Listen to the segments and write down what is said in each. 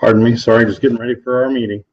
Pardon me, sorry, just getting ready for our meeting.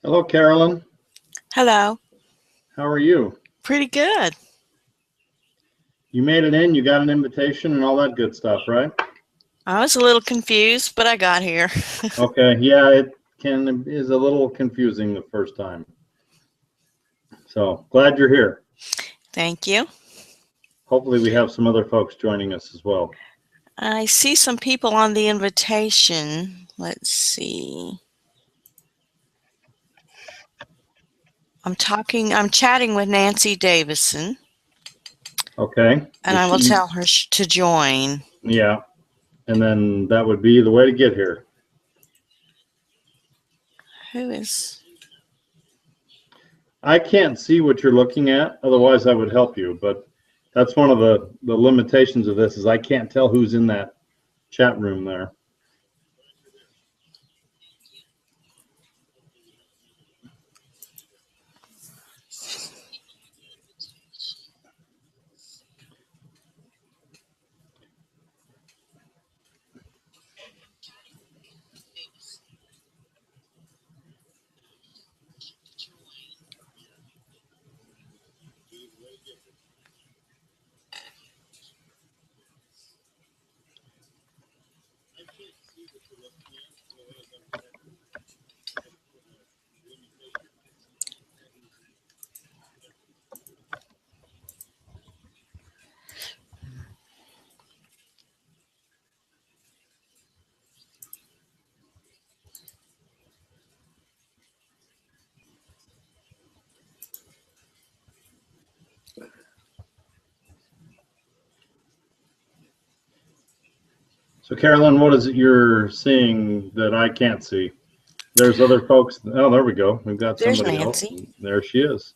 Hello, Carolyn. Hello. How are you? Pretty good. You made it in, you got an invitation and all that good stuff, right? I was a little confused, but I got here. Okay, yeah, it is a little confusing the first time. So, glad you're here. Thank you. Hopefully we have some other folks joining us as well. I see some people on the invitation. Let's see. I'm chatting with Nancy Davison. Okay. And I will tell her to join. Yeah. And then that would be the way to get here. Who is? I can't see what you're looking at, otherwise I would help you, but that's one of the limitations of this is I can't tell who's in that chat room there. So, Carolyn, what is it you're seeing that I can't see? There's other folks. Oh, there we go. We've got somebody else. There she is.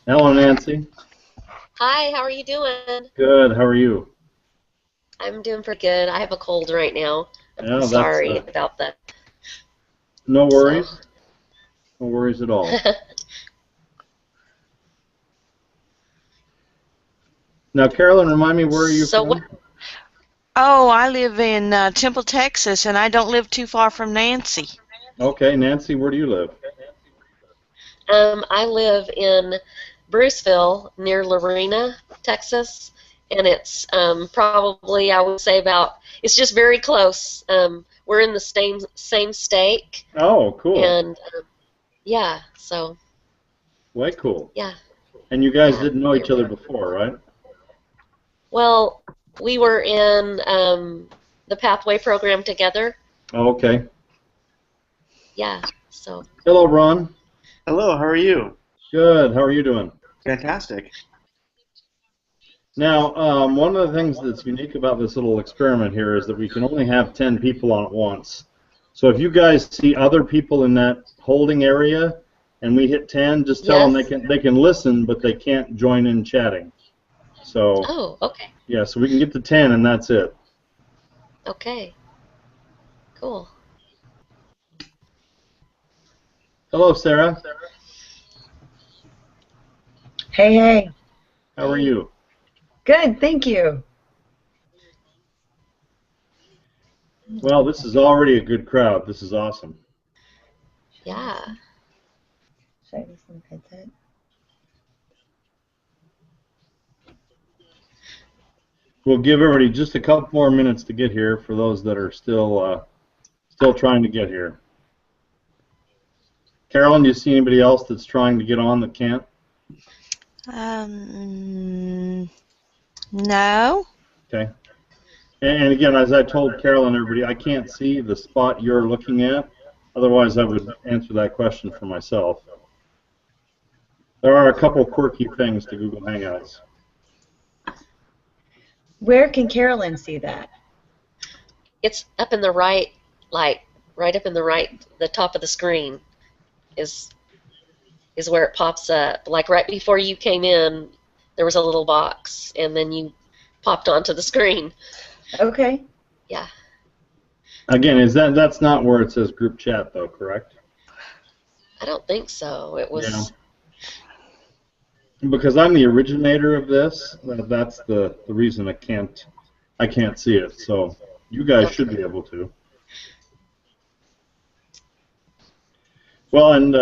Hello, Nancy. Hi, how are you doing? Good. How are you? I'm doing pretty good. I have a cold right now. Yeah, sorry about that. No worries. So. No worries at all. Now, Carolyn, remind me, where are you from? Oh, I live in Temple, Texas, and I don't live too far from Nancy. Okay, Nancy, where do you live? I live in Bruceville, near Lorena, Texas, and it's probably, I would say, it's just very close. We're in the same state. Oh, cool. And, yeah, so. Way cool. Yeah. And you guys didn't know each other before, right? Well, we were in the Pathway program together. Oh, okay. Yeah, so. Hello, Ron. Hello, how are you? Good. How are you doing? Fantastic. Now, one of the things that's unique about this little experiment here is that we can only have 10 people on at once. So if you guys see other people in that holding area and we hit 10, just tell them they can listen, but they can't join in chatting. So. Oh, okay. Yeah, so we can get to 10 and that's it. Okay. Cool. Hello, Sarah. Hey, hey. How are you? Good, thank you. Well, this is already a good crowd. This is awesome. Yeah. Should I do some headset? We'll give everybody just a couple more minutes to get here for those that are still trying to get here. Carolyn, do you see anybody else that's trying to get on that can't? No. Okay. And again, as I told Carolyn, everybody, I can't see the spot you're looking at. Otherwise, I would answer that question for myself. There are a couple quirky things to Google Hangouts. Where can Carolyn see that? It's up in the right, like right up in the right, the top of the screen is where it pops up. Like right before you came in, there was a little box, and then you popped onto the screen. Okay. Yeah. Again, that's not where it says group chat though, correct? I don't think so. It was. Yeah. Because I'm the originator of this, that's the reason I can't see it. So you guys should be able to. Well, and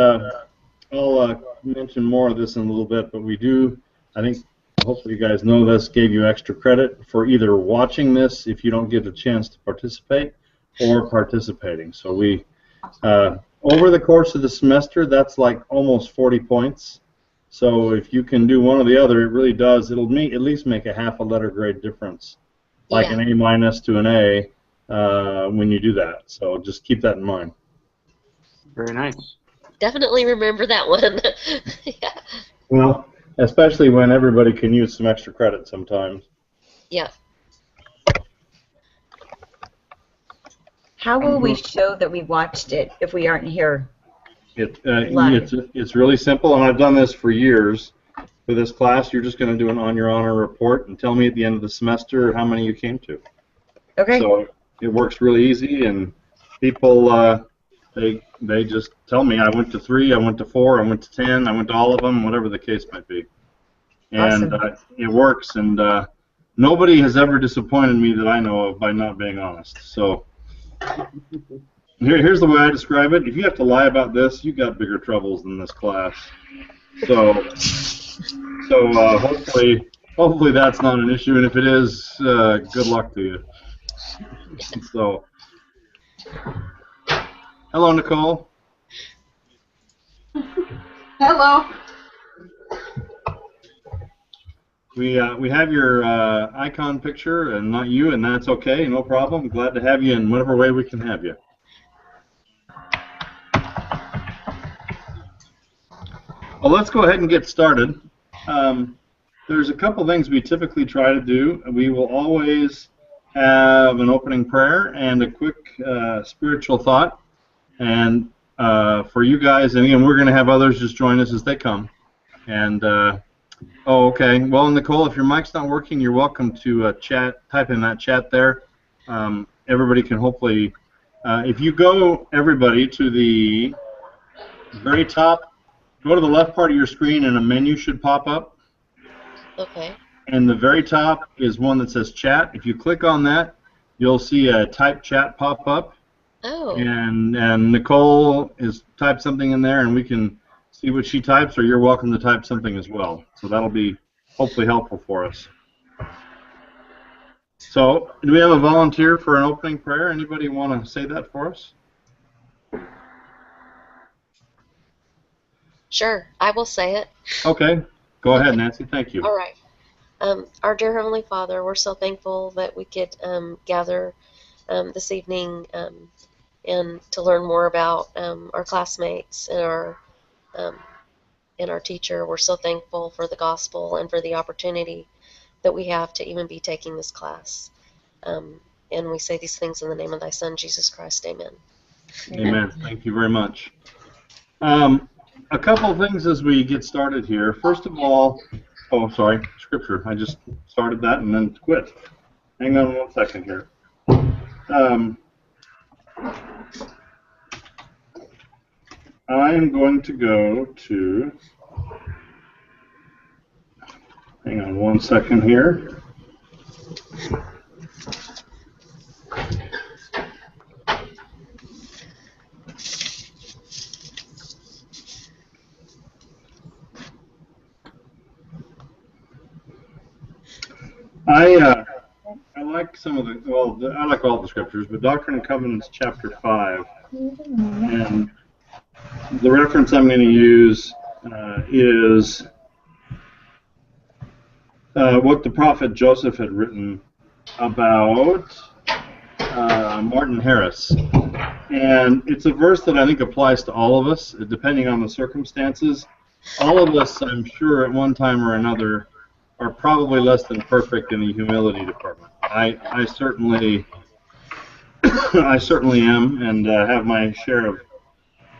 I'll mention more of this in a little bit, but we do, I think, hopefully you guys know this, gave you extra credit for either watching this if you don't get a chance to participate or participating. So we, over the course of the semester, that's like almost 40 points. So if you can do one or the other, it really does. It'll at least make a half a letter grade difference, like an A- to an A when you do that. So just keep that in mind. Very nice. Definitely remember that one. Yeah. Well, especially when everybody can use some extra credit sometimes. Yeah. How will we show that we watched it if we aren't here? It's really simple, and I've done this for years. For this class, you're just going to do an on your honor report and tell me at the end of the semester how many you came to. Okay. So it works really easy, and people they just tell me I went to 3, I went to 4, I went to 10, I went to all of them, whatever the case might be. And Awesome. it works, and nobody has ever disappointed me that I know of by not being honest. So here's the way I describe it. If you have to lie about this, you've got bigger troubles than this class. So hopefully that's not an issue, and if it is, good luck to you. So, hello, Nicole. Hello. We have your icon picture and not you, and that's okay, no problem. Glad to have you in whatever way we can have you. Well, let's go ahead and get started. There's a couple things we typically try to do. We will always have an opening prayer and a quick spiritual thought. And for you guys, and again, we're going to have others just join us as they come. And oh, okay. Well, Nicole, if your mic's not working, you're welcome to type in that chat there. Everybody can hopefully, if you go, everybody, to the very top, go to the left part of your screen and a menu should pop up. Okay. And the very top is one that says chat. If you click on that, you'll see a type chat pop up. Oh. And Nicole is typed something in there, and we can see what she types, or you're welcome to type something as well. So that'll be hopefully helpful for us. So, do we have a volunteer for an opening prayer? Anybody want to say that for us? Sure, I will say it. Okay, go ahead, Nancy. Thank you. All right. Our dear Heavenly Father, we're so thankful that we could gather this evening and to learn more about our classmates and our teacher. We're so thankful for the gospel and for the opportunity that we have to even be taking this class. And we say these things in the name of Thy Son, Jesus Christ. Amen. Amen. Thank you very much. A couple of things as we get started here. First of all, oh, sorry, scripture. I just started that and then quit. Hang on 1 second here. I am going to go to, hang on 1 second here. I like some of the, well, I like all the scriptures, but Doctrine and Covenants chapter 5, and the reference I'm going to use is what the prophet Joseph had written about Martin Harris. And it's a verse that I think applies to all of us, depending on the circumstances. All of us, I'm sure, at one time or another, are probably less than perfect in the humility department. I certainly am, and have my share of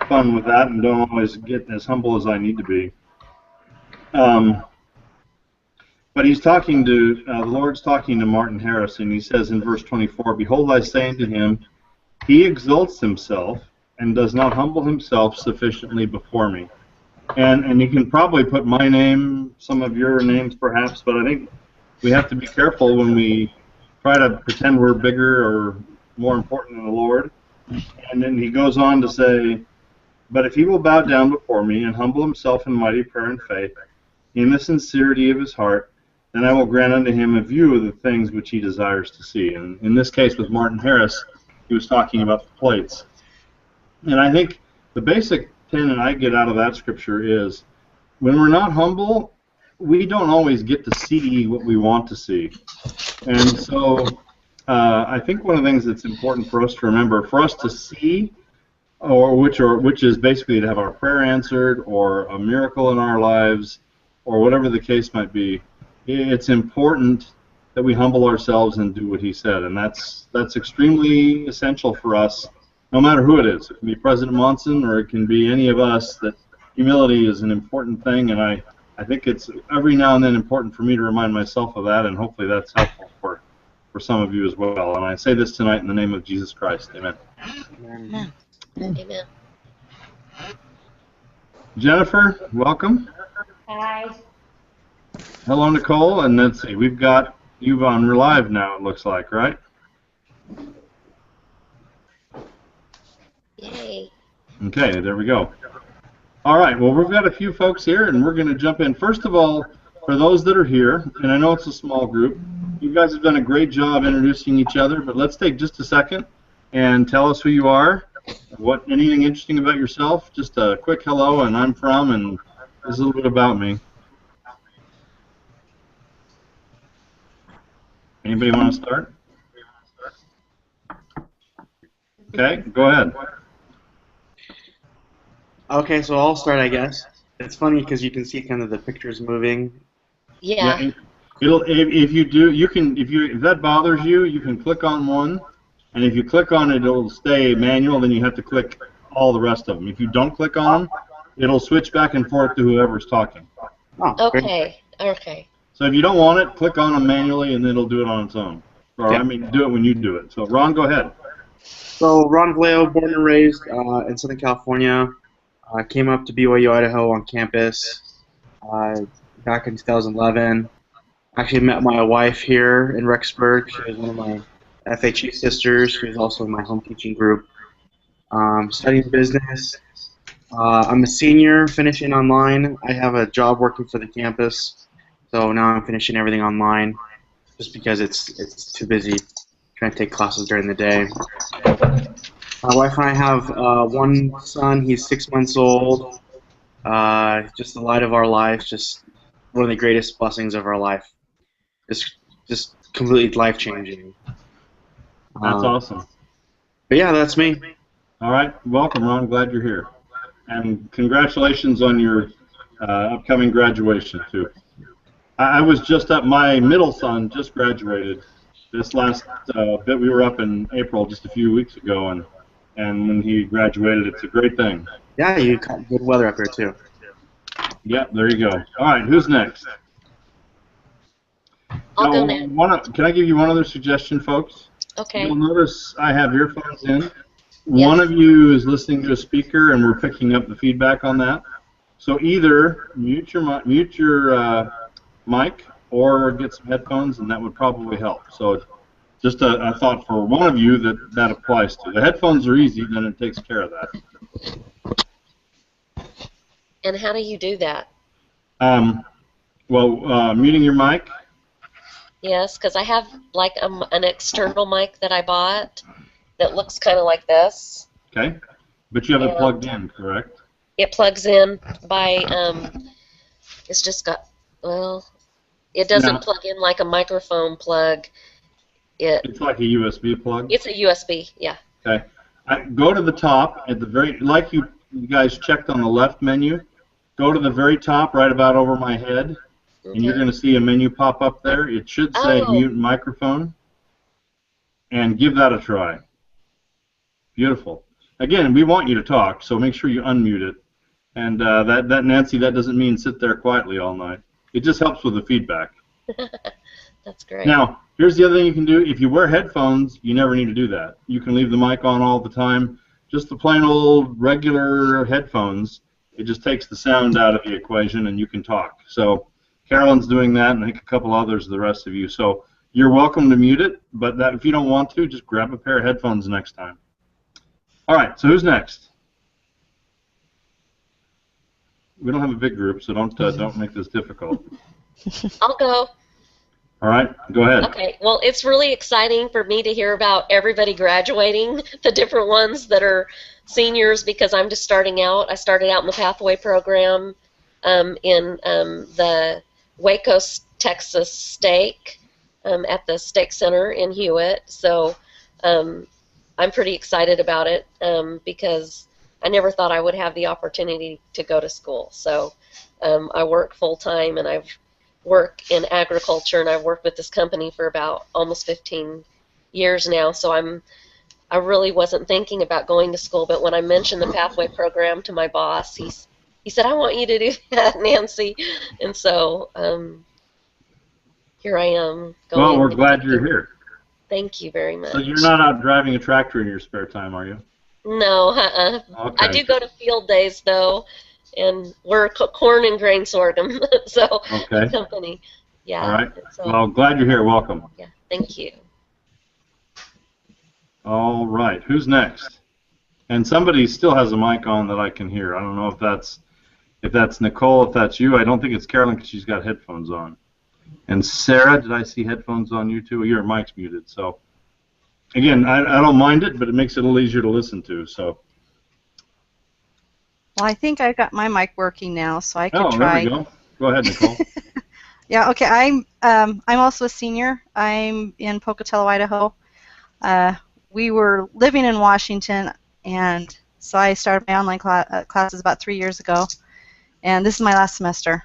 fun with that, and don't always get as humble as I need to be. But he's talking to, the Lord's talking to Martin Harris, and he says in verse 24, "Behold, I say unto him, he exalts himself, and does not humble himself sufficiently before me." And you can probably put my name, some of your names perhaps, but I think we have to be careful when we try to pretend we're bigger or more important than the Lord. And then he goes on to say, But if he will bow down before me and humble himself in mighty prayer and faith, in the sincerity of his heart, then I will grant unto him a view of the things which he desires to see. And in this case, with Martin Harris, he was talking about the plates. And I think the basic tenet I get out of that scripture is, when we're not humble, we don't always get to see what we want to see. And so I think one of the things that's important for us to remember, for us to see, which is basically to have our prayer answered, or a miracle in our lives, or whatever the case might be, it's important that we humble ourselves and do what he said. And that's extremely essential for us, no matter who it is. It can be President Monson, or it can be any of us, that humility is an important thing, and I think it's every now and then important for me to remind myself of that, and hopefully that's helpful for some of you as well. And I say this tonight in the name of Jesus Christ. Amen. Amen. Amen. Jennifer, welcome. Hi. Hello, Nicole, and let's see, we've got you on live now, it looks like, right? Yay. Okay, there we go. All right, well, we've got a few folks here, and we're going to jump in. First of all, for those that are here, and I know it's a small group, you guys have done a great job introducing each other, but let's take just a second and tell us who you are, anything interesting about yourself, just a quick hello, and I'm from, and this is a little bit about me. Anybody want to start? Okay, go ahead. Okay, so I'll start, I guess. It's funny because you can see kind of the pictures moving. Yeah. If you do, if that bothers you, you can click on one, and if you click on it, it'll stay manual. Then you have to click all the rest of them. If you don't click on them, it'll switch back and forth to whoever's talking. Oh, great. Okay. Okay. So if you don't want it, click on them manually, and it'll do it on its own. Or Yeah. I mean, do it when you do it. So Ron, go ahead. So Ron Vallejo, born and raised in Southern California. Came up to BYU, Idaho on campus back in 2011. Actually met my wife here in Rexburg. She was one of my FHE sisters. She was also in my home teaching group. Studying business. I'm a senior, finishing online. I have a job working for the campus, so now I'm finishing everything online, just because it's too busy trying to take classes during the day. My wife and I have one son. He's 6 months old. Just the light of our life. Just one of the greatest blessings of our life. Just completely life-changing. That's awesome. But yeah, that's me. All right, welcome, Ron. Glad you're here, and congratulations on your upcoming graduation too. I was just up. My middle son just graduated this last bit. We were up in April just a few weeks ago, and when he graduated, it's a great thing. Yeah, you got good weather up here too. Yep, there you go. All right, who's next? I'll go next. Can I give you one other suggestion, folks? Okay. You'll notice I have earphones in. Yes. One of you is listening to a speaker, and we're picking up the feedback on that. So either mute your mic or get some headphones, and that would probably help. So just a thought for one of you that applies to. The headphones are easy, then it takes care of that. And how do you do that? Muting your mic. Yes, because I have like an external mic that I bought that looks kind of like this. Okay, but you have it plugged in, correct? It plugs in by, it's just got, well, it doesn't plug in like a microphone plug. It's like a USB plug? It's a USB, yeah. Okay. Go to the top, at the very, like you guys checked on the left menu, go to the very top right about over my head, and you're going to see a menu pop up there. It should say mute microphone, and give that a try. Beautiful. Again, we want you to talk, so make sure you unmute it. And that Nancy, that doesn't mean sit there quietly all night. It just helps with the feedback. That's great. Now, here's the other thing you can do. If you wear headphones, you never need to do that. You can leave the mic on all the time. Just the plain old regular headphones. It just takes the sound out of the equation, and you can talk. So Carolyn's doing that, and I think a couple others, the rest of you. So you're welcome to mute it, but if you don't want to, just grab a pair of headphones next time. All right, so who's next? We don't have a big group, so don't make this difficult. I'll go. All right, go ahead. Okay, well, it's really exciting for me to hear about everybody graduating, the different ones that are seniors, because I'm just starting out. I started out in the Pathway program in the Waco, Texas stake at the Stake Center in Hewitt. So I'm pretty excited about it because I never thought I would have the opportunity to go to school. So I work full-time, and I've work in agriculture, and I've worked with this company for about almost 15 years now, so I really wasn't thinking about going to school, but when I mentioned the Pathway program to my boss, he said, I want you to do that, Nancy. And so here I am going. Well, we're glad you're here. Thank you very much. So you're not out driving a tractor in your spare time, are you? No, Okay. I do go to field days, though, and we're corn and grain sorghum, so Okay. the company. Yeah. All right. So, Well, glad you're here. Welcome. yeah, thank you. All right. Who's next? And somebody still has a mic on that I can hear. I don't know if that's Nicole, if that's you. I don't think it's Carolyn because she's got headphones on. And Sarah, did I see headphones on you too? Your mic's muted. So again, I don't mind it, but it makes it a little easier to listen to. So. Well, I think I've got my mic working now, so I can Oh, try. there we go. Go ahead, Nicole. Yeah. Okay. I'm also a senior. I'm in Pocatello, Idaho. We were living in Washington, and so I started my online classes about 3 years ago, and this is my last semester.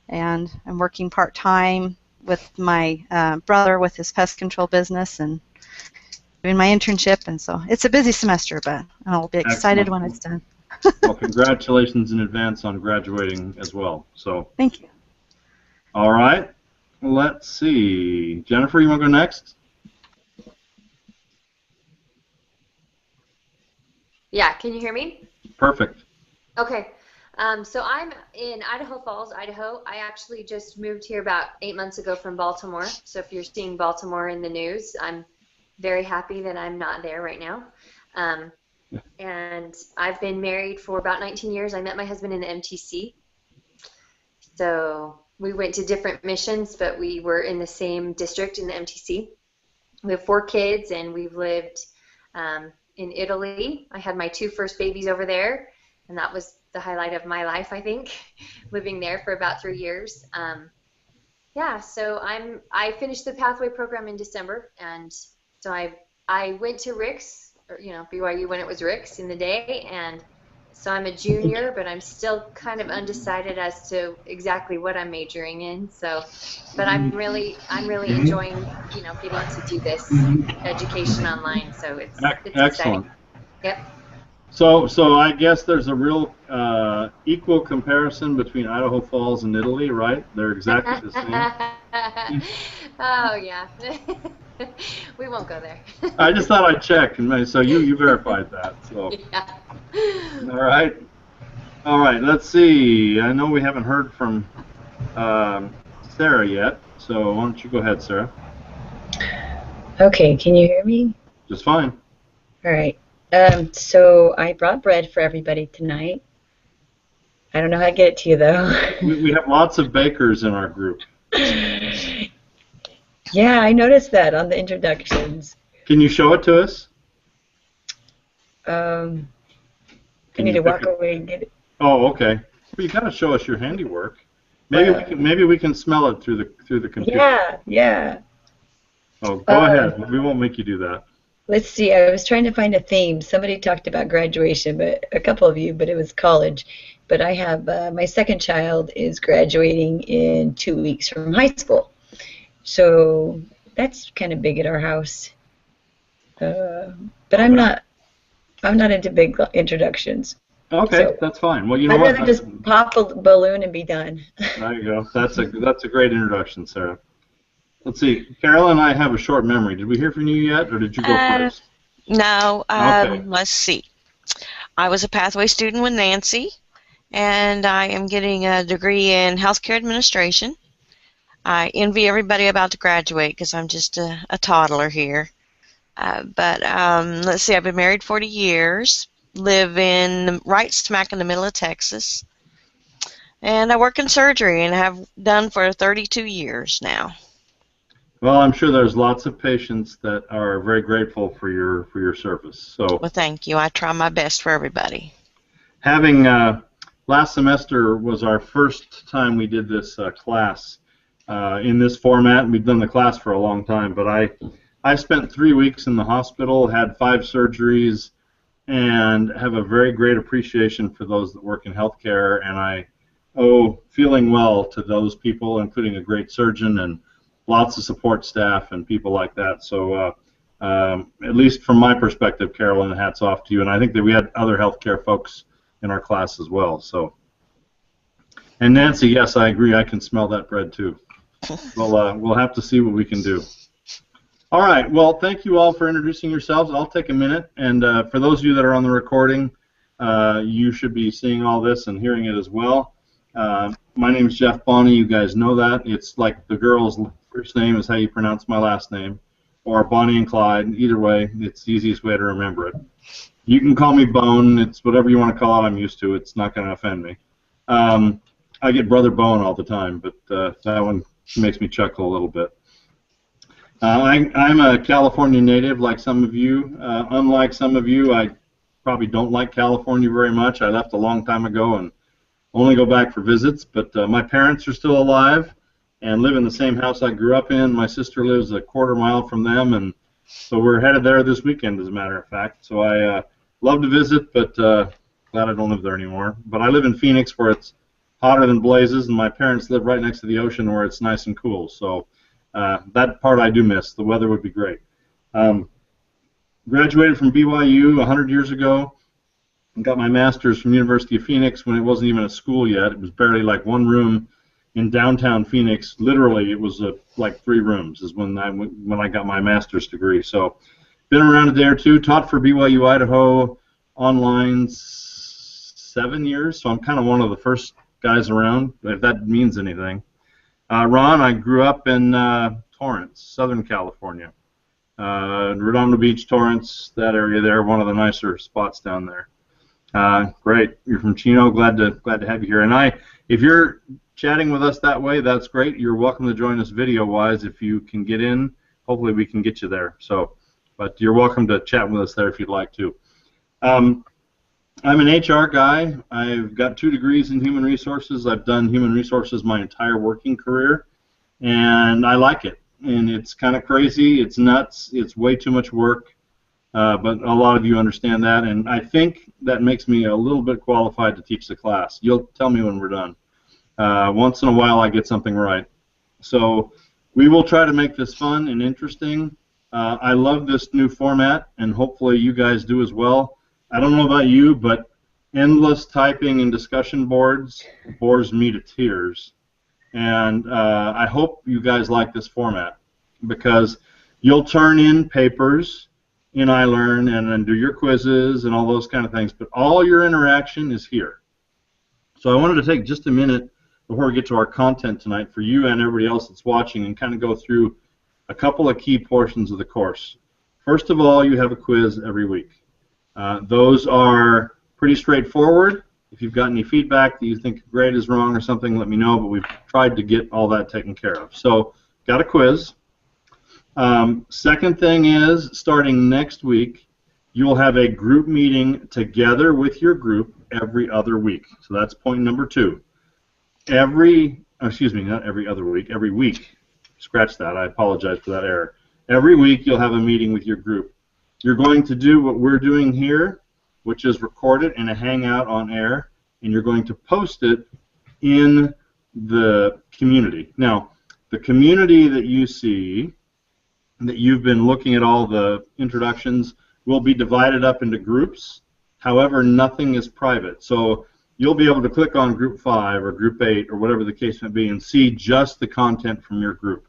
And I'm working part-time with my brother with his pest control business and doing my internship, and so it's a busy semester, but I'll be excited when it's done. Well, congratulations in advance on graduating as well. So. Thank you. All right. Let's see. Jennifer, you want to go next? Yeah, can you hear me? Perfect. Okay. So I'm in Idaho Falls, Idaho. I actually just moved here about 8 months ago from Baltimore. So if you're seeing Baltimore in the news, I'm very happy that I'm not there right now. And I've been married for about 19 years. I met my husband in the MTC. So we went to different missions, but we were in the same district in the MTC. We have 4 kids, and we've lived in Italy. I had my 2 first babies over there, and that was the highlight of my life, I think, living there for about 3 years. Yeah, so I finished the Pathway program in December, and so I went to Rick's, or, BYU when it was Rick's in the day, and so I'm a junior, but I'm still kind of undecided as to exactly what I'm majoring in. So, but I'm really enjoying, getting to do this education online. So it's excellent. exciting. Yep. So I guess there's a real equal comparison between Idaho Falls and Italy, right? They're exactly the same. Oh yeah. We won't go there. I just thought I'd check, and so you verified that. So. Yeah. All right. Let's see. I know we haven't heard from Sarah yet, so why don't you go ahead, Sarah? Okay, can you hear me? Just fine. All right. So I brought bread for everybody tonight. I don't know how to get it to you, though. We have lots of bakers in our group. Yeah, I noticed that on the introductions. Can you show it to us? I need to walk away and get it. Oh, okay. Well, you gotta show us your handiwork. Maybe we can smell it through the computer. Yeah. Oh, go ahead. We won't make you do that. Let's see. I was trying to find a theme. Somebody talked about graduation, but a couple of you, but it was college. But I have my second child is graduating in 2 weeks from high school, so that's kind of big at our house. But I'm not into big introductions. Okay, so that's fine. Well, you know I'd what? rather just pop a balloon and be done. There you go. That's a great introduction, Sarah. Let's see. Carol and I have a short memory. Did we hear from you yet, or did you go first? No. Okay. Let's see. I was a Pathway student with Nancy, and I am getting a degree in healthcare administration. I envy everybody about to graduate because I'm just a toddler here. But let's see. I've been married 40 years. Live right smack in the middle of Texas. And I work in surgery and have done for 32 years now. Well, I'm sure there's lots of patients that are very grateful for your service. So, Well, thank you. I try my best for everybody. having last semester was our first time we did this class in this format. We've done the class for a long time, but I spent 3 weeks in the hospital, had 5 surgeries, and have a very great appreciation for those that work in healthcare, and I owe feeling well to those people, including a great surgeon and lots of support staff and people like that. So at least from my perspective, Carolyn, hats off to you, and I think that we had other healthcare folks in our class as well. So, and Nancy, yes, I agree, I can smell that bread too. We'll have to see what we can do. All right, well, thank you all for introducing yourselves. I'll take a minute, and for those of you that are on the recording, you should be seeing all this and hearing it as well. My name is Jeff Bonney. You guys know that. It's like the girl's first name is how you pronounce my last name, or Bonnie and Clyde. Either way, it's the easiest way to remember it. You can call me Bone. It's whatever you want to call it. I'm used to it. It's not going to offend me. I get Brother Bone all the time, but that one makes me chuckle a little bit. I'm a California native, like some of you. Unlike some of you, I probably don't like California very much. I left a long time ago and only go back for visits, but my parents are still alive and live in the same house I grew up in. My sister lives a quarter mile from them, and so we're headed there this weekend, as a matter of fact. So I love to visit, but glad I don't live there anymore. But I live in Phoenix, where it's hotter than blazes, and my parents live right next to the ocean, where it's nice and cool. So that part I do miss. The weather would be great. Graduated from BYU 100 years ago and got my master's from University of Phoenix when it wasn't even a school yet. It was barely like one room in downtown Phoenix. Literally, it was like 3 rooms is when I got my master's degree. So been around a day or two. Taught for BYU Idaho online 7 years, so I'm kind of one of the first guys around, if that means anything. Ron, I grew up in Torrance, Southern California. Redondo Beach, Torrance, that area there, one of the nicer spots down there. Great. You're from Chino. Glad to have you here. And if you're chatting with us that way, that's great. You're welcome to join us video-wise if you can get in. Hopefully we can get you there. So, but you're welcome to chat with us there if you'd like to. I'm an HR guy. I've got 2 degrees in human resources. I've done human resources my entire working career, and I like it. And it's kind of crazy. It's nuts. It's way too much work, but a lot of you understand that, and I think that makes me a little bit qualified to teach the class. You'll tell me when we're done. Once in a while I get something right. So we will try to make this fun and interesting. I love this new format, and hopefully you guys do as well. I don't know about you, but endless typing and discussion boards bores me to tears. And I hope you guys like this format, because you'll turn in papers in iLearn and then do your quizzes and all those kind of things, but all your interaction is here. So I wanted to take just a minute before we get to our content tonight for you and everybody else that's watching and kind of go through a couple of key portions of the course. First of all, you have a quiz every week. Those are pretty straightforward. If you've got any feedback that you think a grade is wrong or something, let me know, but we've tried to get all that taken care of. So, got a quiz. Second thing is, starting next week, you'll have a group meeting together with your group every other week. So that's point number 2. Not every other week, every week. Scratch that, I apologize for that error. Every week you'll have a meeting with your group. You're going to do what we're doing here, which is record it in a Hangout on air, and you're going to post it in the community. Now, the community that you see, that you've been looking at all the introductions, will be divided up into groups. However, nothing is private. So you'll be able to click on group 5 or group 8 or whatever the case may be and see just the content from your group.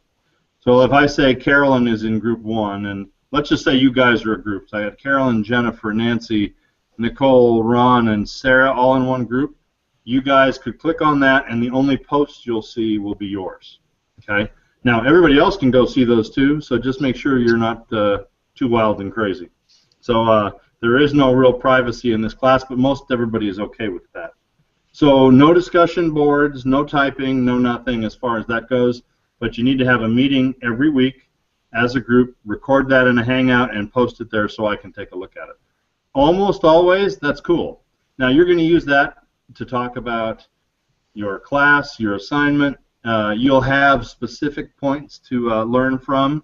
So if I say Carolyn is in group 1, and let's just say you guys are a group. So I got Carolyn, Jennifer, Nancy, Nicole, Ron, and Sarah all in one group. You guys could click on that, and the only post you'll see will be yours. Okay. Now everybody else can go see those too. So just make sure you're not too wild and crazy. So there is no real privacy in this class, but most everybody is okay with that. So no discussion boards, no typing, no nothing as far as that goes, but you need to have a meeting every week as a group, record that in a Hangout, and post it there so I can take a look at it. Almost always, that's cool. Now you're going to use that to talk about your class, your assignment. You'll have specific points to learn from,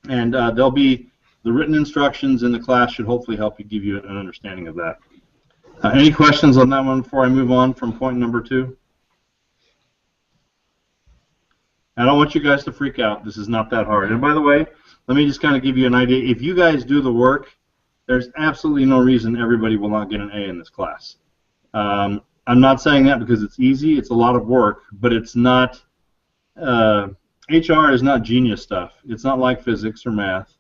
and there'll be the written instructions in the class should hopefully help you give you an understanding of that. Any questions on that one before I move on from point number 2? I don't want you guys to freak out. This is not that hard. And by the way, let me just kind of give you an idea. If you guys do the work, there's absolutely no reason everybody will not get an A in this class. I'm not saying that because it's easy. It's a lot of work, but it's not. HR is not genius stuff. It's not like physics or math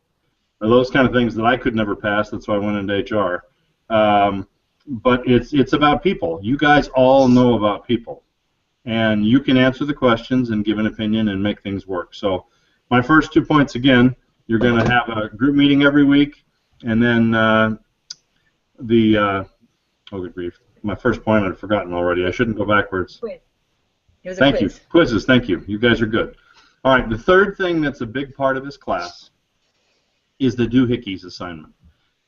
or those kind of things that I could never pass. That's why I went into HR. But it's about people. You guys all know about people, and you can answer the questions and give an opinion and make things work. So my first 2 points, again, you're going to have a group meeting every week, and then oh, good grief. My first point I'd forgotten already. I shouldn't go backwards. Quiz. It was a Thank quiz. you. Quizzes, thank you. You guys are good. All right, the third thing that's a big part of this class is the doohickeys assignment.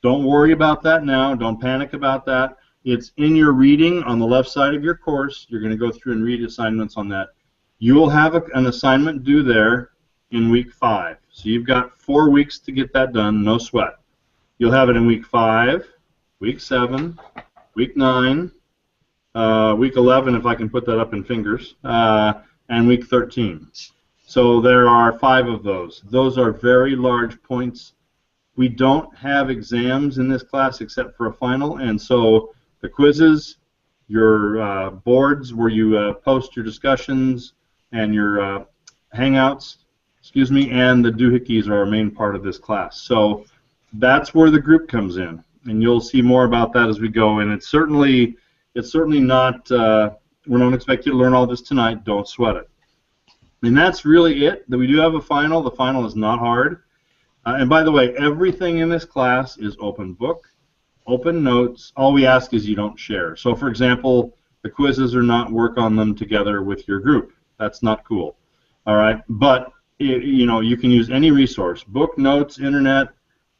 Don't worry about that now. Don't panic about that. It's in your reading on the left side of your course. You're going to go through and read assignments on that. You'll have an assignment due there in week 5. So you've got 4 weeks to get that done, no sweat. You'll have it in week 5, week 7, week 9, week 11, if I can put that up in fingers, and week 13. So there are 5 of those. Those are very large points. We don't have exams in this class except for a final, and so the quizzes, your boards where you post your discussions, and your Hangouts, excuse me, and the doohickeys are our main part of this class. So that's where the group comes in, and you'll see more about that as we go. And it's certainly not. We don't expect you to learn all this tonight. Don't sweat it. And that's really it. That we do have a final. The final is not hard. And by the way, everything in this class is open book, open notes. All we ask is you don't share. So, for example, the quizzes are not work on them together with your group. That's not cool. All right, but you can use any resource, book, notes, internet,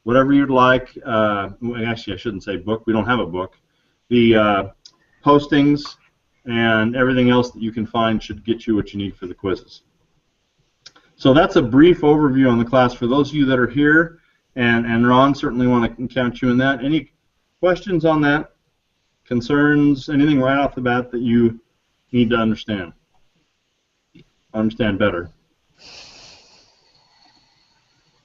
whatever you'd like. Actually, I shouldn't say book. We don't have a book. The postings and everything else that you can find should get you what you need for the quizzes. So that's a brief overview on the class for those of you that are here, and Ron, certainly want to count you in that. Any questions on that? Concerns? Anything right off the bat that you need to understand better?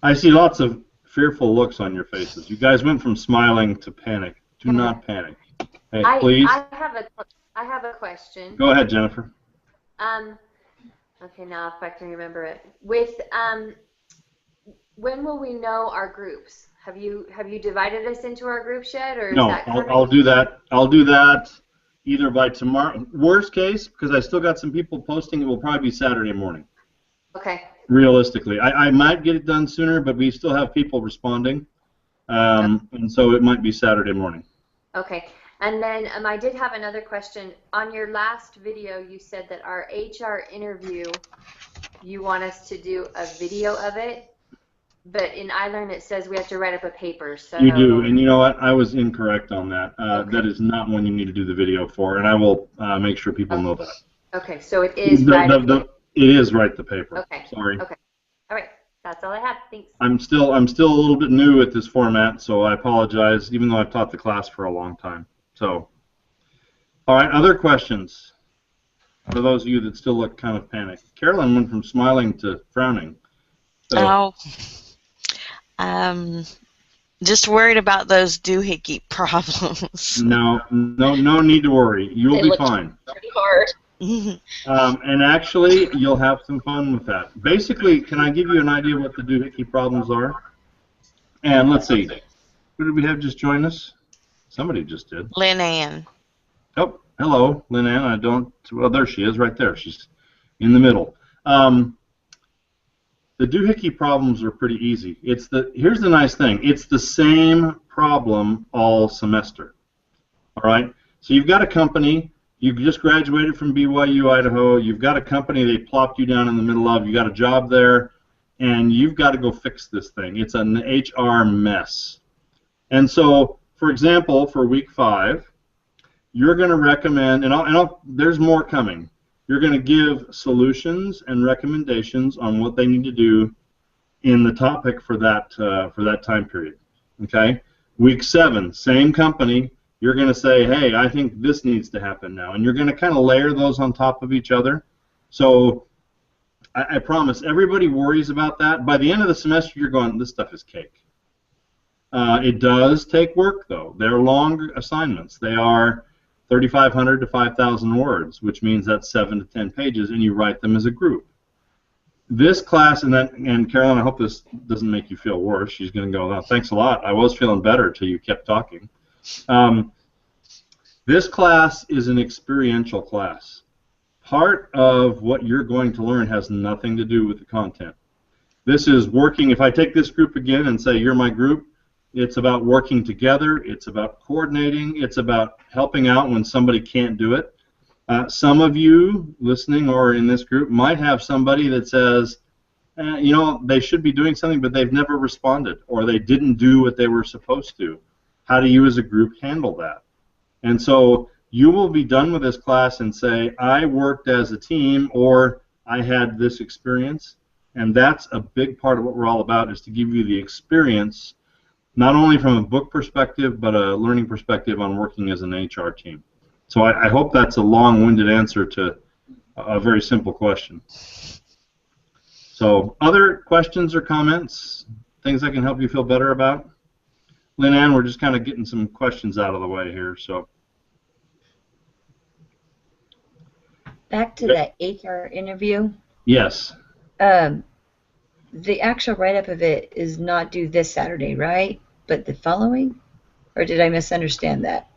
I see lots of fearful looks on your faces. You guys went from smiling to panic. Do not panic. Hey, please. I have a question. Go ahead, Jennifer. Okay, now if I can remember it. With when will we know our groups? Have you divided us into our groups yet, or is no? that coming? I'll do that. I'll do that either by tomorrow. Worst case, because I still got some people posting, it will probably be Saturday morning. Okay. Realistically, I might get it done sooner, but we still have people responding, and so it might be Saturday morning. Okay. And then I did have another question. On your last video, you said that our HR interview, you want us to do a video of it, but in iLearn it says we have to write up a paper. So you do, and you know what? I was incorrect on that. Okay. That is not one you need to do the video for, and I will make sure people know that. Okay, so it is right. It is write the paper. Okay. Sorry. Okay. All right. That's all I have. Thanks. I'm still a little bit new at this format, so I apologize, even though I've taught the class for a long time. So, all right, other questions for those of you that still look kind of panicked? Carolyn went from smiling to frowning. So. Just worried about those doohickey problems. No need to worry. You'll be fine. Pretty hard. And actually, you'll have some fun with that. Basically, can I give you an idea of what the doohickey problems are? And let's see. Who did we have just join us? Somebody just did. Lynn Ann. Oh, hello, Lynn Ann. Well, there she is, right there. She's in the middle. The doohickey problems are pretty easy. Here's the nice thing. It's the same problem all semester. All right? So you've got a company You just graduated from BYU, Idaho. You've got a company they plopped you down in the middle of. You got a job there, and you've got to go fix this thing. It's an HR mess. And so, for example, for week 5, you're going to recommend, there's more coming. You're going to give solutions and recommendations on what they need to do in the topic for that time period. Okay. Week 7, same company. You're going to say, hey, I think this needs to happen now, and you're going to kind of layer those on top of each other. So I promise, everybody worries about that. By the end of the semester, you're going, this stuff is cake. It does take work, though. They're long assignments. They are 3,500 to 5,000 words, which means that's 7 to 10 pages, and you write them as a group. This class, and Carolyn, I hope this doesn't make you feel worse. She's going to go, oh, thanks a lot. I was feeling better till you kept talking. This class is an experiential class. Part of what you're going to learn has nothing to do with the content. This is working. If I take this group again and say, you're my group, it's about working together. It's about coordinating. It's about helping out when somebody can't do it. Some of you listening or in this group might have somebody that says, you know, they should be doing something, but they've never responded, or they didn't do what they were supposed to. How do you as a group handle that? And so you will be done with this class and say, I worked as a team, or I had this experience. And that's a big part of what we're all about, is to give you the experience, not only from a book perspective, but a learning perspective on working as an HR team. So I hope that's a long-winded answer to a very simple question. So other questions or comments, things I can help you feel better about? Lynn Ann, we're just kind of getting some questions out of the way here. So back to that HR interview. Yes. The actual write-up of it is not due this Saturday, right? But the following? Or did I misunderstand that?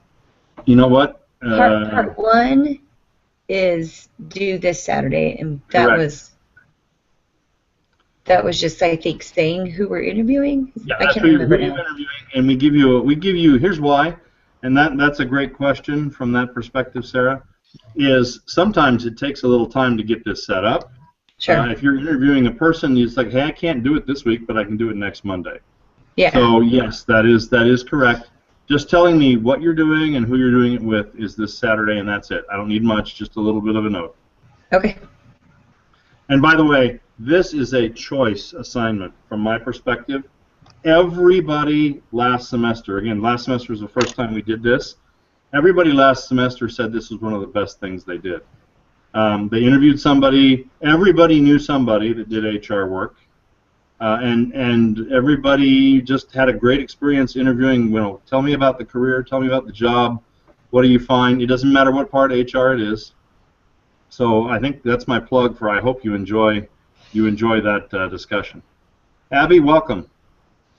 You know what? Part 1 is due this Saturday, and that correct. was just, I think, saying who we're interviewing. Yeah, I that's can't who remember you're now. interviewing, and we give you here's why, and that's a great question from that perspective, Sarah. Is sometimes it takes a little time to get this set up. Sure. If you're interviewing a person, it's like, hey, I can't do it this week, but I can do it next Monday. Yeah. So yes, that is correct. Just telling me what you're doing and who you're doing it with is this Saturday, and that's it. I don't need much, just a little bit of a note. Okay. And by the way, this is a choice assignment from my perspective. Everybody last semester, again, last semester was the first time we did this, everybody last semester said this was one of the best things they did. They interviewed somebody, everybody knew somebody that did HR work, and everybody just had a great experience interviewing. You know, tell me about the career, tell me about the job, what do you find? It doesn't matter what part of HR it is. So I think that's my plug for I hope you enjoy that discussion. Abby, welcome.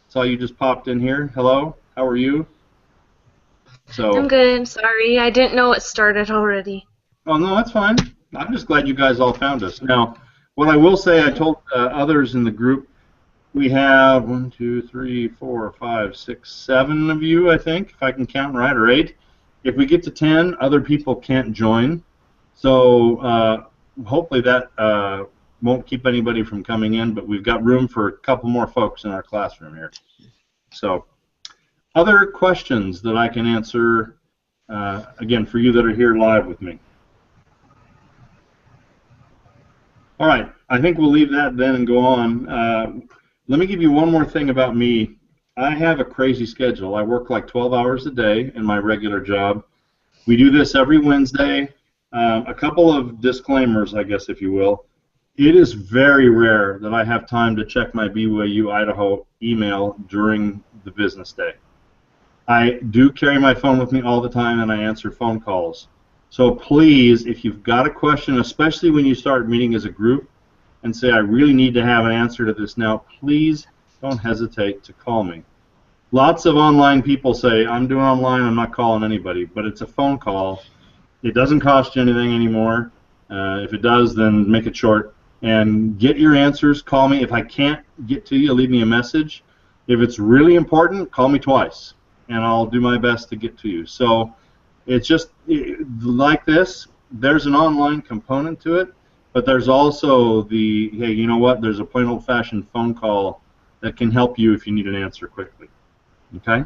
Saw you just popped in here. Hello, how are you? So I'm good. Sorry, I didn't know it started already. Oh no, that's fine. I'm just glad you guys all found us. Now, what I will say, I told others in the group, we have 1, 2, 3, 4, 5, 6, 7 of you, I think, if I can count right, or 8. If we get to 10, other people can't join. So hopefully that won't keep anybody from coming in, but we've got room for a couple more folks in our classroom here. So other questions that I can answer, again, for you that are here live with me. All right, I think we'll leave that then and go on. Let me give you one more thing about me. I have a crazy schedule. I work like 12 hours a day in my regular job. We do this every Wednesday. A couple of disclaimers, I guess, if you will. It is very rare that I have time to check my BYU Idaho email during the business day. I do carry my phone with me all the time, and I answer phone calls. So please, if you've got a question, especially when you start meeting as a group, and say, I really need to have an answer to this now, please don't hesitate to call me. Lots of online people say, I'm doing online, I'm not calling anybody, but it's a phone call. It doesn't cost you anything anymore. If it does, then make it short. And get your answers, call me. If I can't get to you, leave me a message. If it's really important, call me twice, and I'll do my best to get to you. So it's just like this. There's an online component to it, but there's also the, hey, you know what? There's a plain old-fashioned phone call that can help you if you need an answer quickly. Okay?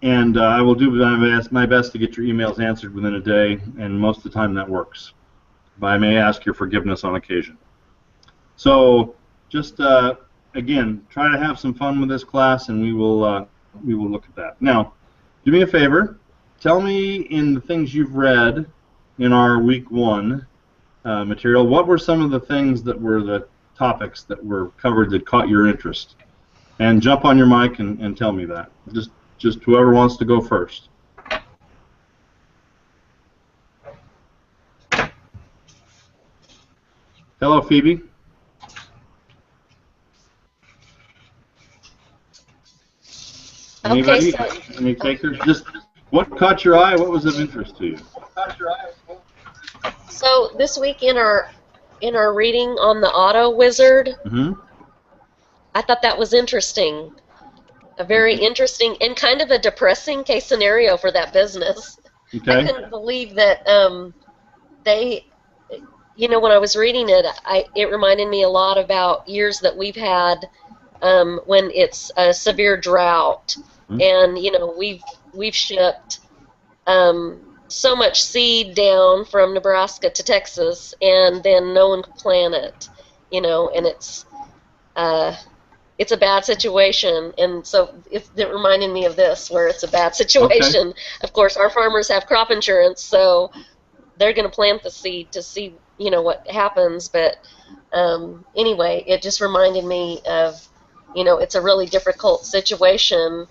And I will do my best to get your emails answered within a day, and most of the time that works. But I may ask your forgiveness on occasion. So just, again, try to have some fun with this class, and we will look at that. Now, do me a favor. Tell me, in the things you've read in our week 1 material, what were some of the things that were the topics that were covered that caught your interest? And jump on your mic and tell me that. Just whoever wants to go first. Hello, Phoebe. Anybody? Okay, so Any takers? Just what caught your eye? What was of interest to you? so this week in our reading on the auto wizard, I thought that was interesting. A very interesting and kind of a depressing case scenario for that business. Okay. I couldn't believe that they, you know, when I was reading it, it reminded me a lot about years that we've had when it's a severe drought, and you know we've shipped so much seed down from Nebraska to Texas, and then no one could plant it, you know, and it's a bad situation, and so it reminded me of this, where it's a bad situation. Okay. Of course, our farmers have crop insurance, so they're going to plant the seed to see, you know, what happens. But anyway, it just reminded me of, you know, it's a really difficult situation,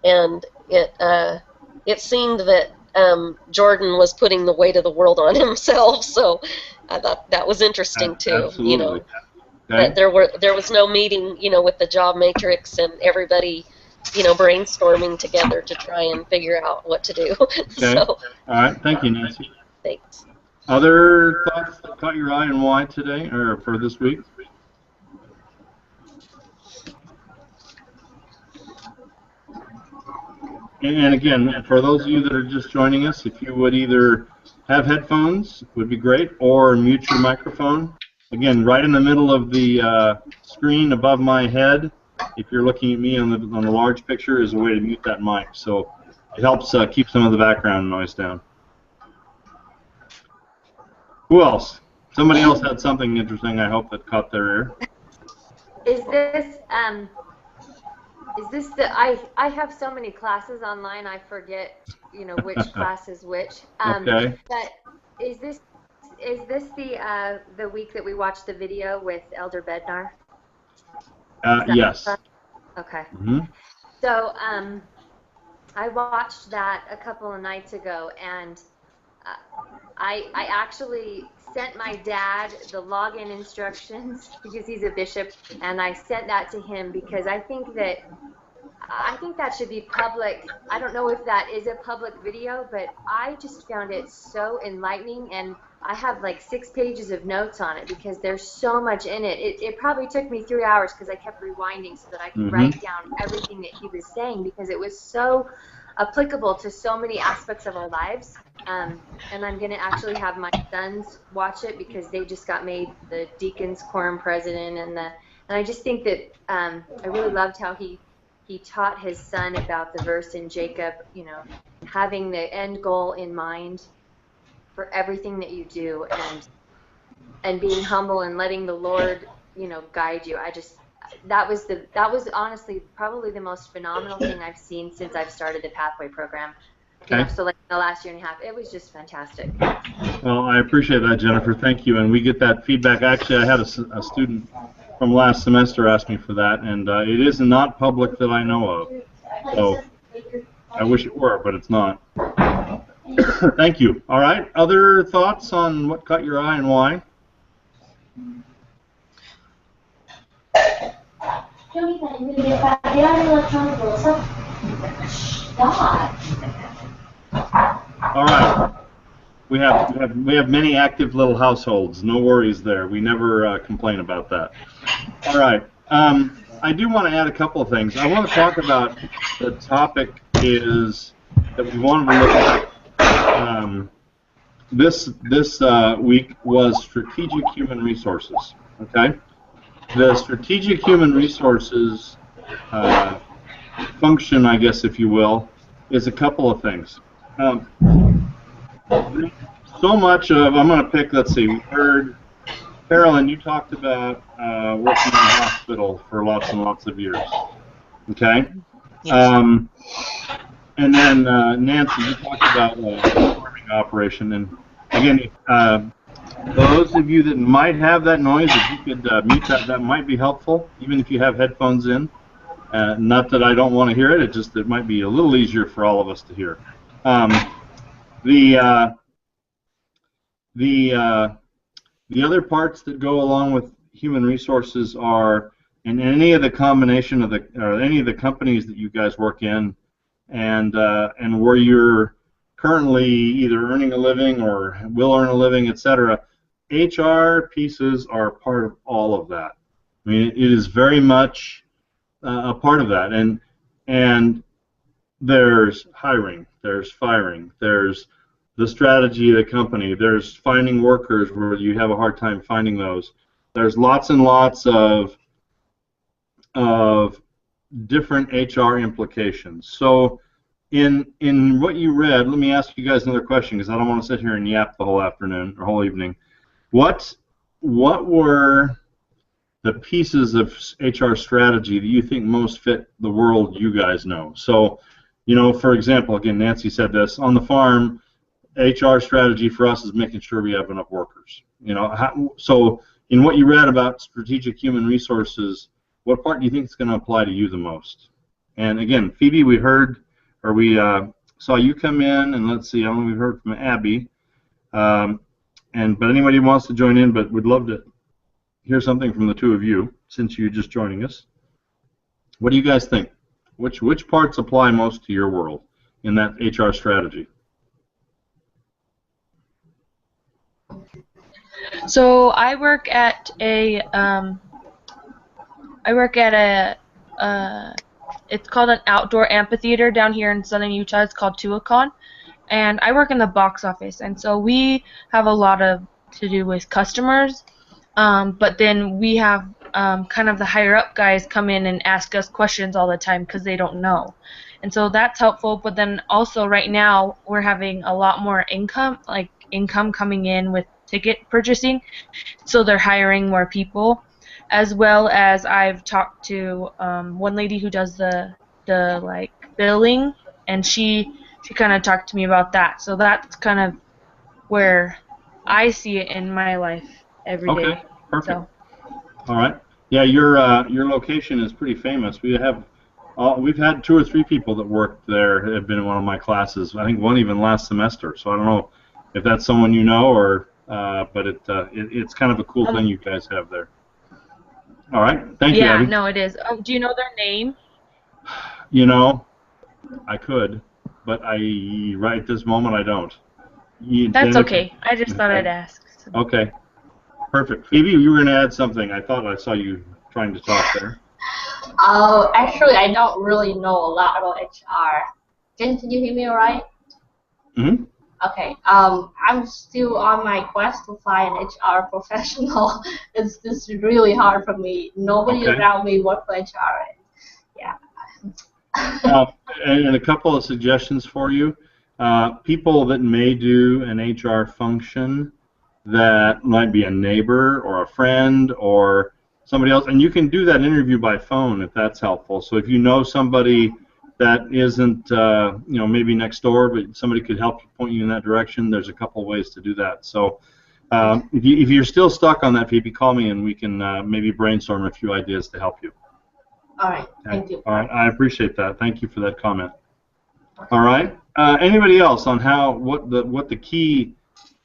and it seemed that Jordan was putting the weight of the world on himself. So I thought that was interesting too. Absolutely. You know. Okay. But there was no meeting, you know, with the job matrix and everybody, you know, brainstorming together to try and figure out what to do. Okay. So, all right. Thank you, Nancy. Thanks. Other thoughts that caught your eye and why today, or for this week? And again, for those of you that are just joining us, if you would either have headphones, would be great, or mute your microphone. Again, right in the middle of the screen above my head, if you're looking at me on the large picture, is a way to mute that mic. So it helps keep some of the background noise down. Who else? Somebody else had something interesting, I hope, that caught their ear. Is this the, I have so many classes online, I forget, you know, which class is which. Okay. But is this the week that we watched the video with Elder Bednar? Yes. Okay. Mm-hmm. So I watched that a couple of nights ago, and I actually sent my dad the login instructions because he's a bishop, and I sent that to him because I think that should be public. I don't know if that is a public video, but I just found it so enlightening, and I have like 6 pages of notes on it because there's so much in it. It probably took me 3 hours because I kept rewinding so that I could write down everything that he was saying, because it was so applicable to so many aspects of our lives. And I'm going to actually have my sons watch it because they just got made the Deacons Quorum president, and I just think that I really loved how he taught his son about the verse in Jacob, you know, having the end goal in mind for everything that you do, and being humble and letting the Lord, you know, guide you. That was honestly probably the most phenomenal thing I've seen since I've started the Pathway program. Okay. You know, so like the last year and a half, it was just fantastic. Well, I appreciate that, Jennifer. Thank you. And we get that feedback. Actually, I had a student from last semester ask me for that, and it is not public that I know of. So I wish it were, but it's not. Thank you. All right. Other thoughts on what caught your eye and why? All right. We have many active little households. No worries there. We never complain about that. All right. I do want to add a couple of things. I want to talk about the topic is that we wanted to look at this week was strategic human resources. Okay, the strategic human resources function, I guess, if you will, is a couple of things. So much of, I'm going to pick, let's see, we heard, Carolyn, you talked about working in a hospital for lots and lots of years. Okay? Yes. And then Nancy, you talked about farming operation. And again, those of you that might have that noise, if you could mute that, that might be helpful, even if you have headphones in. Not that I don't want to hear it, it just it might be a little easier for all of us to hear. The other parts that go along with human resources are in any of the combination of the or any of the companies that you guys work in, and where you're currently either earning a living or will earn a living, etc. HR pieces are part of all of that. I mean, it is very much a part of that, and there's hiring, there's firing, there's the strategy of the company, there's finding workers where you have a hard time finding those. There's lots and lots of different HR implications. So in what you read, let me ask you guys another question because I don't want to sit here and yap the whole afternoon or whole evening. What were the pieces of HR strategy that you think most fit the world you guys know? So, you know, for example, again, Nancy said this, on the farm, HR strategy for us is making sure we have enough workers. You know, so in what you read about strategic human resources, what part do you think is going to apply to you the most? And again, Phoebe, we heard, or we saw you come in, and let's see, I don't know, we heard from Abby, but anybody who wants to join in, but we'd love to hear something from the two of you, since you're just joining us. What do you guys think? Which parts apply most to your world in that HR strategy? So I work at a it's called an outdoor amphitheater down here in southern Utah. It's called Tuacahn, and I work in the box office. And so we have a lot of to do with customers, but then we have kind of the higher up guys come in and ask us questions all the time because they don't know. And so that's helpful. But then also right now we're having a lot more income coming in with ticket purchasing, so they're hiring more people, as well as I've talked to one lady who does the like billing, and she kind of talked to me about that. So that's kind of where I see it in my life every day. Okay, perfect. So. All right. Yeah, your location is pretty famous. We've had 2 or 3 people that worked there have been in one of my classes. I think one even last semester. So I don't know if that's someone you know, or but it's kind of a cool thing you guys have there. All right. Thank you, Abby. Yeah, no, it is. Do you know their name? You know, I could, but right at this moment I don't. That's okay. I just thought I'd ask. So. Okay. Perfect. Phoebe, you were going to add something. I thought I saw you trying to talk there. Actually, I don't really know a lot about HR. Can you hear me all right? Mm-hmm. Okay. I'm still on my quest to find an HR professional. It's really hard for me. Nobody around me works for HR. Yeah. And a couple of suggestions for you. People that may do an HR function that might be a neighbor or a friend or somebody else, and you can do that interview by phone if that's helpful. So if you know somebody that isn't, maybe next door, but somebody could help you, point you in that direction, there's a couple ways to do that. So if you're still stuck on that, Phoebe, call me and we can maybe brainstorm a few ideas to help you. All right, thank you. All right, I appreciate that. Thank you for that comment. All right, anybody else on what the key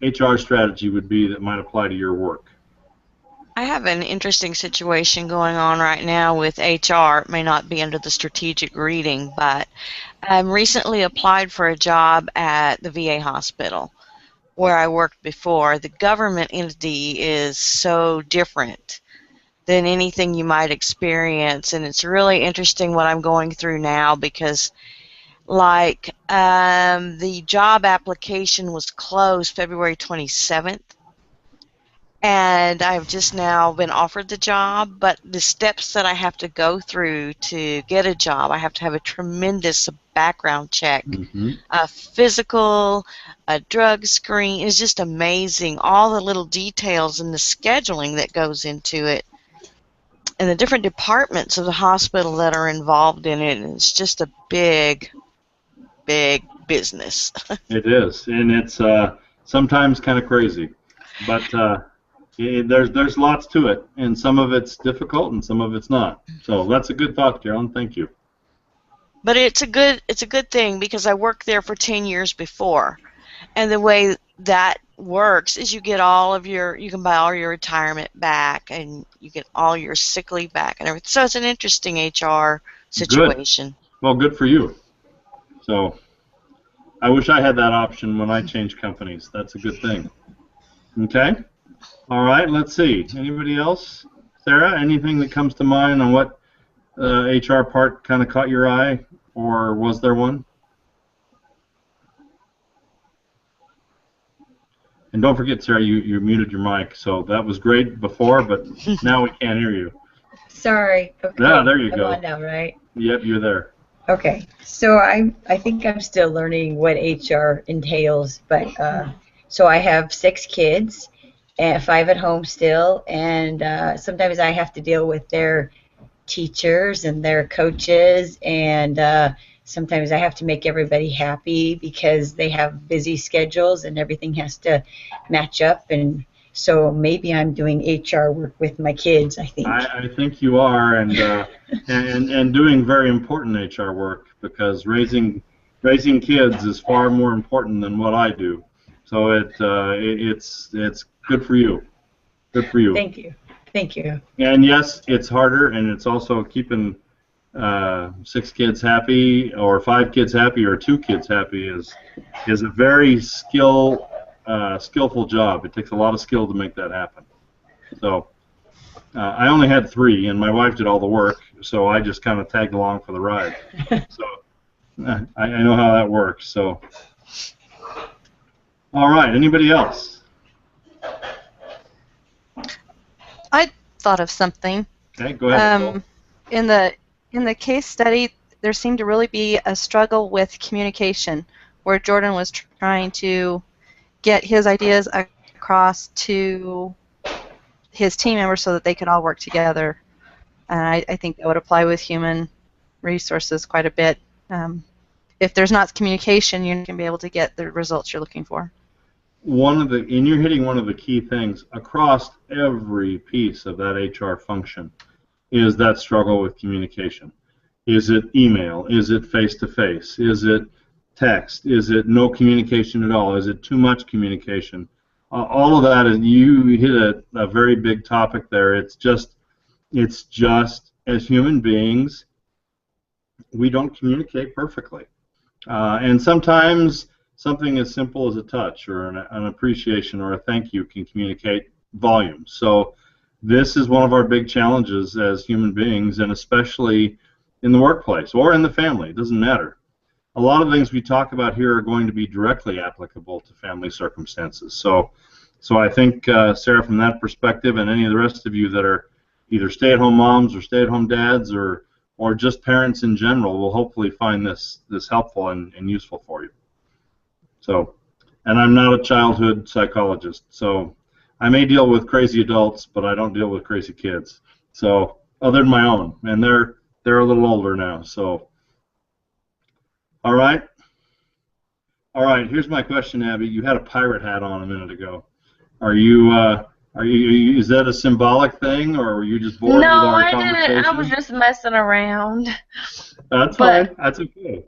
HR strategy would be that might apply to your work? I have an interesting situation going on right now with HR. It may not be under the strategic reading, but I recently applied for a job at the VA hospital where I worked before. The government entity is so different than anything you might experience, and it's really interesting what I'm going through now because Like the job application was closed February 27th, and I've just now been offered the job, but the steps that I have to go through to get a job, I have to have a tremendous background check, a physical, a drug screen. It's just amazing, all the little details and the scheduling that goes into it, and the different departments of the hospital that are involved in it. And it's just a big business. It is, and it's sometimes kind of crazy, but there's lots to it, and some of it's difficult and some of it's not. So that's a good thought, Carolyn. Thank you. But it's a good thing, because I worked there for 10 years before, and the way that works is you can buy all your retirement back, and you get all your sick leave back and everything. So it's an interesting HR situation. Good. Well, good for you. So I wish I had that option when I changed companies. That's a good thing. Okay. All right. Let's see. Anybody else? Sarah, anything that comes to mind on what HR part kind of caught your eye, or was there one? And don't forget, Sarah, you muted your mic, so that was great before, but now we can't hear you. Sorry. Okay. Yeah, there you go. I'm on now, right? Yep, you're there. Okay. So I think I'm still learning what HR entails, but so I have 6 kids, and 5 at home still, and sometimes I have to deal with their teachers and their coaches, and sometimes I have to make everybody happy because they have busy schedules and everything has to match up, and so maybe I'm doing HR work with my kids, I think. I think you are, and and doing very important HR work, because raising kids is far more important than what I do. So it's good for you. Good for you. Thank you. Thank you. And yes, it's harder, and it's also keeping 6 kids happy, or 5 kids happy, or 2 kids happy is a very skillful job. It takes a lot of skill to make that happen. So I only had 3, and my wife did all the work, so I just kind of tagged along for the ride. So I know how that works. So all right, anybody else? I thought of something. Okay, go ahead. Nicole. In the case study, there seemed to really be a struggle with communication, where Jordan was trying to get his ideas across to his team members so that they could all work together. And I think that would apply with human resources quite a bit. If there's not communication, you're not going to be able to get the results you're looking for. And you're hitting one of the key things across every piece of that HR function, is that struggle with communication. Is it email? Is it face-to-face? Is it text? Is it no communication at all? Is it too much communication? All of that, is you hit a very big topic there. It's just as human beings, we don't communicate perfectly. And sometimes something as simple as a touch or an appreciation or a thank you can communicate volumes. So this is one of our big challenges as human beings, and especially in the workplace or in the family. It doesn't matter. A lot of things we talk about here are going to be directly applicable to family circumstances. So I think, Sarah, from that perspective, and any of the rest of you that are either stay-at-home moms or stay-at-home dads or just parents in general, will hopefully find this helpful and useful for you. So, and I'm not a childhood psychologist, so I may deal with crazy adults, but I don't deal with crazy kids. So, other than my own, and they're a little older now. So, all right. Here's my question, Abby. You had a pirate hat on a minute ago. Are you? Is that a symbolic thing, or were you just bored with our conversation? No, I didn't. I was just messing around. That's fine. That's okay.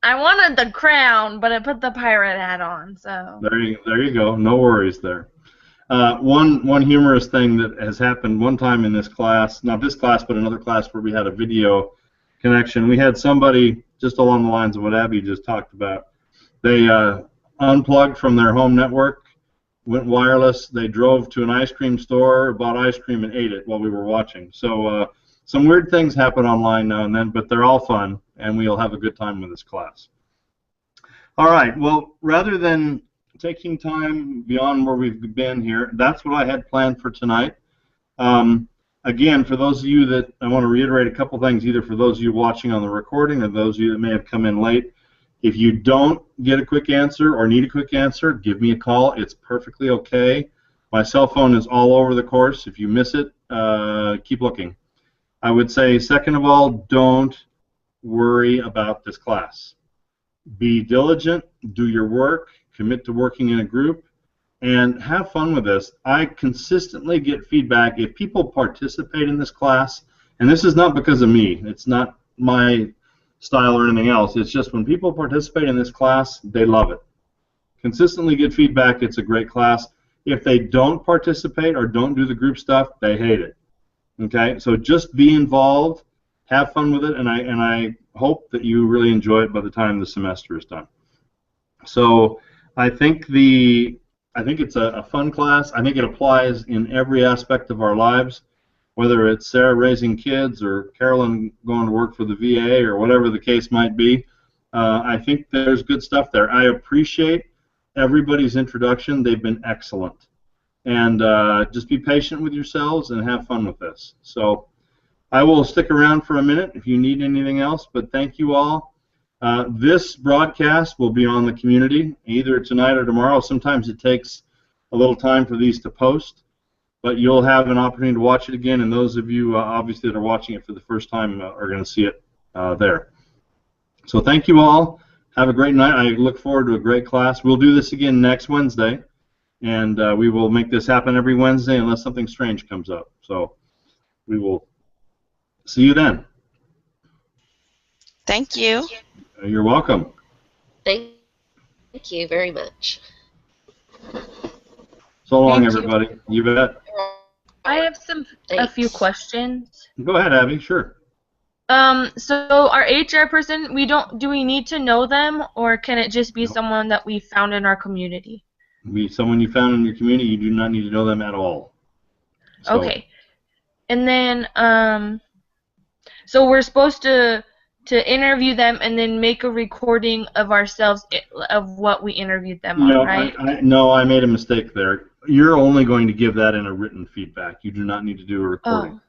I wanted the crown, but I put the pirate hat on. So there you go. No worries there. One humorous thing that has happened one time in this class, not this class, but another class where we had a video connection. We had somebody just along the lines of what Abby just talked about. They unplugged from their home network, went wireless. They drove to an ice cream store, bought ice cream, and ate it while we were watching. So some weird things happen online now and then, but they're all fun, and we'll have a good time with this class. All right, well, rather than taking time beyond where we've been here, that's what I had planned for tonight. Again, for those of you that, I want to reiterate a couple things, either for those of you watching on the recording or those of you that may have come in late. If you don't get a quick answer or need a quick answer, give me a call. It's perfectly okay. My cell phone is all over the course. If you miss it, keep looking. I would say, second of all, don't worry about this class. Be diligent, do your work, commit to working in a group, and have fun with this. I consistently get feedback. If people participate in this class, and this is not because of me, it's not my style or anything else, it's just when people participate in this class, they love it. Consistently get feedback, it's a great class. If they don't participate or don't do the group stuff, they hate it. Okay, so just be involved, have fun with it, and I hope that you really enjoy it by the time the semester is done. So I think it's a fun class. I think it applies in every aspect of our lives, whether it's Sarah raising kids or Carolyn going to work for the VA or whatever the case might be. I think there's good stuff there. I appreciate everybody's introduction. They've been excellent. And just be patient with yourselves and have fun with this. So I will stick around for a minute if you need anything else, but thank you all. This broadcast will be on the community either tonight or tomorrow. Sometimes it takes a little time for these to post, but you'll have an opportunity to watch it again, and those of you obviously that are watching it for the first time are going to see it there. So thank you all. Have a great night. I look forward to a great class. We'll do this again next Wednesday, and we will make this happen every Wednesday unless something strange comes up. So we will see you then. Thank you. You're welcome. Thank you very much. So long, Thank you. everybody. You bet. I have a few Thanks. questions. Go ahead, Abby. Sure. So our HR person, do we need to know them, or can it just be someone that we found in our community? Be someone you found in your community. You do not need to know them at all. So, Okay. And then, so we're supposed to interview them and then make a recording of ourselves of what we interviewed them on, right? No, I made a mistake there. You're only going to give that in a written feedback. You do not need to do a recording.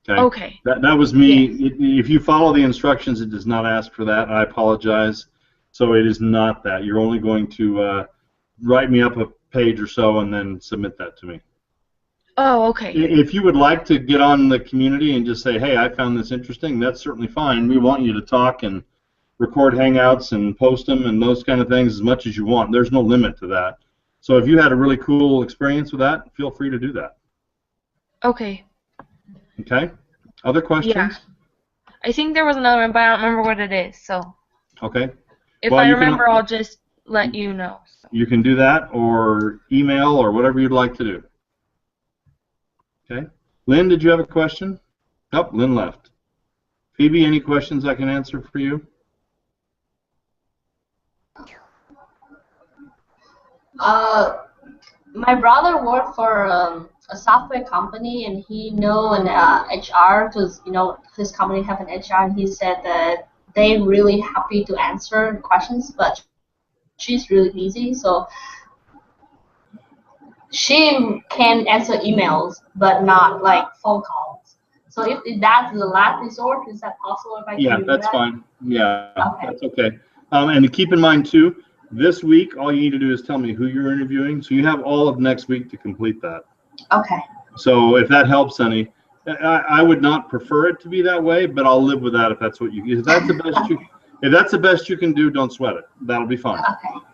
Oh. Okay. That was me. Yes. If you follow the instructions, it does not ask for that. I apologize. So it is not that. You're only going to write me up a page or so and then submit that to me. Oh, okay. If you would like to get on the community and just say, hey, I found this interesting, that's certainly fine. We want you to talk and record Hangouts and post them and those kind of things as much as you want. There's no limit to that. So if you had a really cool experience with that, feel free to do that. Okay. Okay? Other questions? Yeah. I think there was another one, but I don't remember what it is. So okay. If I remember, I'll just let you know. So. You can do that or email or whatever you'd like to do. Okay. Lynn, did you have a question? Oh, Lynn left. Phoebe, any questions I can answer for you? My brother worked for a software company, and he know an HR because his company have an HR, and he said that they really happy to answer questions, but she's really busy, so she can answer emails, but not like phone calls. So if that's the last resort, is that possible? If I can do that's that? fine. Yeah, okay. That's okay. And to keep in mind too, this week all you need to do is tell me who you're interviewing. So you have all of next week to complete that. Okay. So if that helps any, I would not prefer it to be that way, but I'll live with that if that's what you. If that's the best you. If that's the best you can do, don't sweat it. That'll be fine. Okay.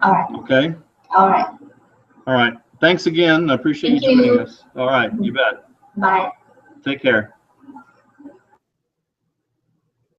All right. Okay. All right. All right. Thanks again. I appreciate you joining us. All right. You bet. Bye. Take care.